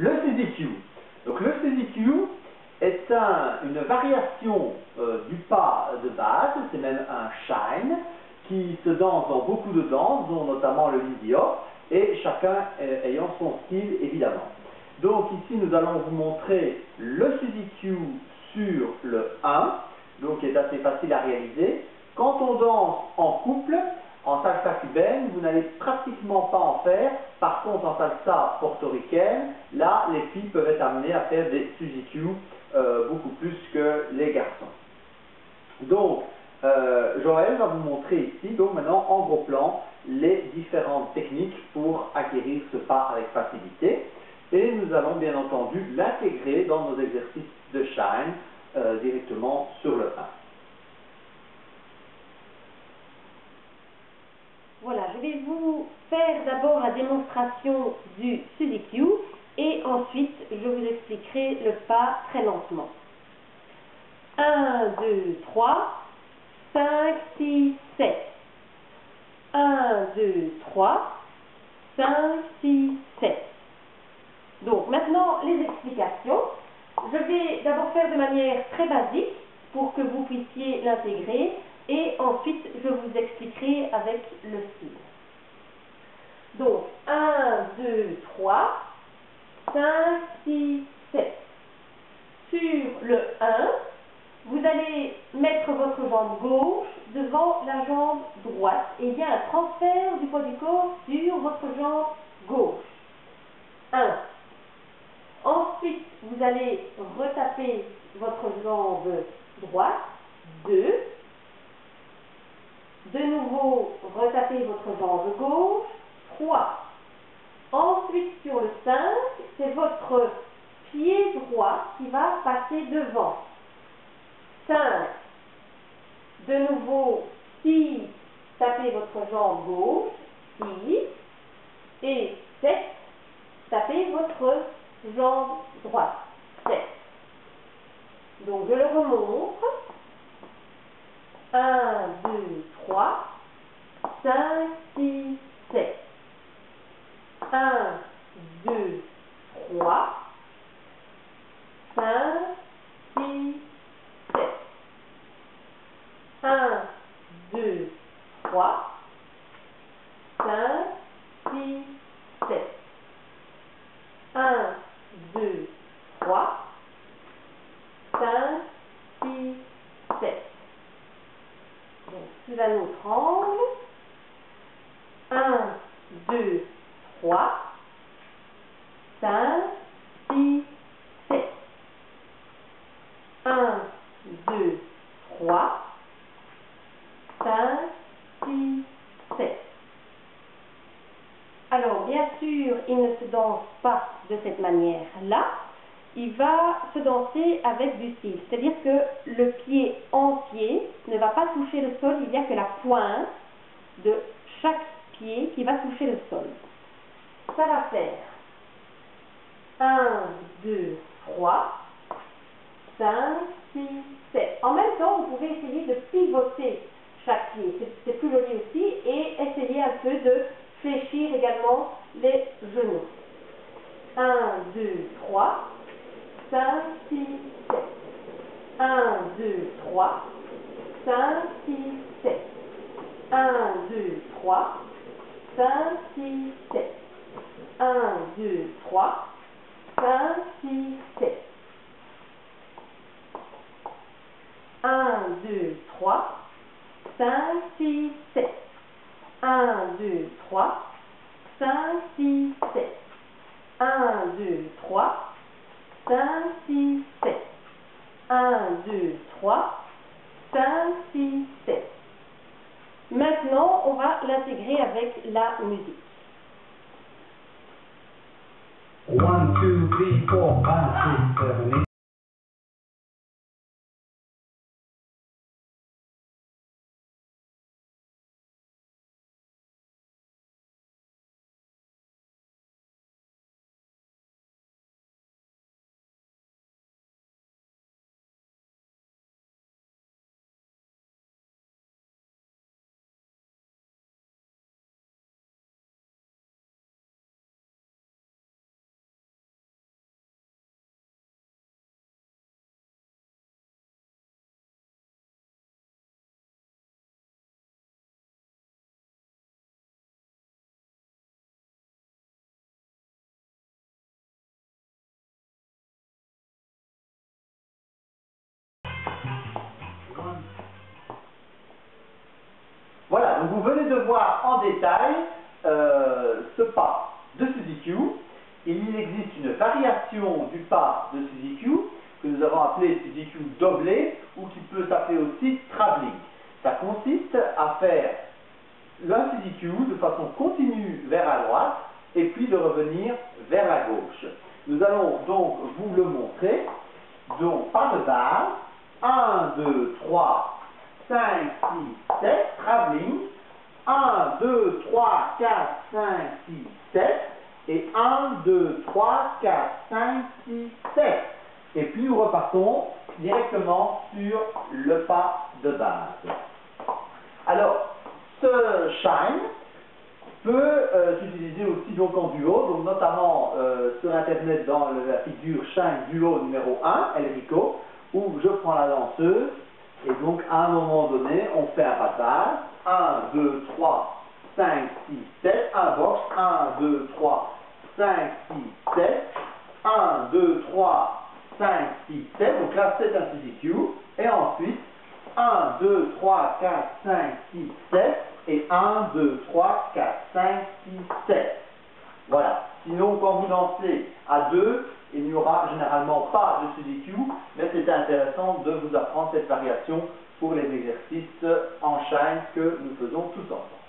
Le CDQ. Donc le CDQ est une variation du pas de base, c'est même un shine, qui se danse dans beaucoup de danses, dont notamment le Lindy Hop, et chacun ayant son style évidemment. Donc ici nous allons vous montrer le CDQ sur le 1, donc qui est assez facile à réaliser. Quand on danse en couple, en salsa cubaine, vous n'allez pratiquement pas en faire. Par contre, en salsa portoricaine, là, les filles peuvent être amenées à faire des CDQ beaucoup plus que les garçons. Donc, Joël va vous montrer ici, donc maintenant en gros plan, les différentes techniques pour acquérir ce pas avec facilité. Et nous allons bien entendu l'intégrer dans nos exercices de shine directement sur le 1. Voilà, je vais vous faire d'abord la démonstration du CDQ et ensuite je vous expliquerai le pas très lentement. 1, 2, 3, 5, 6, 7. 1, 2, 3, 5, 6, 7. Donc maintenant les explications. Je vais d'abord faire de manière très basique pour que vous puissiez l'intégrer et ensuite je vous expliquerai avec le style. Donc 1, 2, 3, 5, 6, 7. Sur le 1, vous allez mettre votre jambe gauche devant la jambe droite et il y a un transfert du poids du corps sur votre jambe gauche. 1. Ensuite, vous allez retaper votre jambe droite. 2. De nouveau, retapez votre jambe gauche. 3. Ensuite, sur le 5, c'est votre pied droit qui va passer devant. 5. De nouveau, 6. Tapez votre jambe gauche. 6. Et 7. Tapez votre jambe droite. 7. Donc, je le remonte. 1, 2, 3, 5, 6, 7. 1, 2, 3, 5, 6, 7. 1, 2, 3, 5, 6, 7. 1, 2, 3, 5, 6, 7. Donc, sous un autre angle. 1, 2, 3, 5, 6, 7. 1, 2, 3, 5, 6, 7. Alors, bien sûr, il ne se danse pas de cette manière-là. Il va se danser avec du style. C'est-à-dire que le pied entier ne va pas toucher le sol. Il n'y a que la pointe de chaque pied qui va toucher le sol. Ça va faire 1, 2, 3, 5, 6, 7. En même temps, vous pouvez essayer de pivoter chaque pied. C'est plus joli aussi. Et essayer un peu de fléchir également les genoux. 1, 2, 3, 5, 6, 7. 1, 2, 3, 5, 6, 7. 1, 2, 3, 5, 6, 7. 1, 2, 3, 5, 6, 7. 1, 2, 3, 5, 6, 7. 1, 2, 3, 5, 6, 7. 1, 2, 3, 5, 6, 7. 1, 2, 3, 5, 6, 7. Maintenant, on va l'intégrer avec la musique. 1, 2, 3, 4, 5, 6, 7, 8. vous venez de voir en détail ce pas de Suzy Q. Il existe une variation du pas de Suzy Q que nous avons appelé Suzy Q doublé ou qui peut s'appeler aussi travelling. Ça consiste à faire un Suzy Q de façon continue vers la droite et puis de revenir vers la gauche. Nous allons donc vous le montrer. Donc, pas de base. 1, 2, 3, 5, 6, 7, travelling. 1, 2, 3, 4, 5, 6, 7. Et 1, 2, 3, 4, 5, 6, 7. Et puis nous repartons directement sur le pas de base. Alors, ce shine peut s'utiliser aussi donc en duo, donc notamment sur internet dans la figure shine duo numéro 1, Enrico, où je prends la danseuse et donc à un moment donné on fait un pas de base, 1, 2, 3, 5, 6, 7, un box, 1, 2, 3, 5, 6, 7, 1, 2, 3, 5, 6, 7, donc là c'est un Suzy Q, et ensuite 1, 2, 3, 4, 5, 6, 7, et 1, 2, 3, 4, 5, 6, 7. Voilà. Sinon, quand vous dansez à deux, il n'y aura généralement pas de Suzy Q, mais c'est intéressant de vous apprendre cette variation pour les exercices en shine que nous faisons tous ensemble.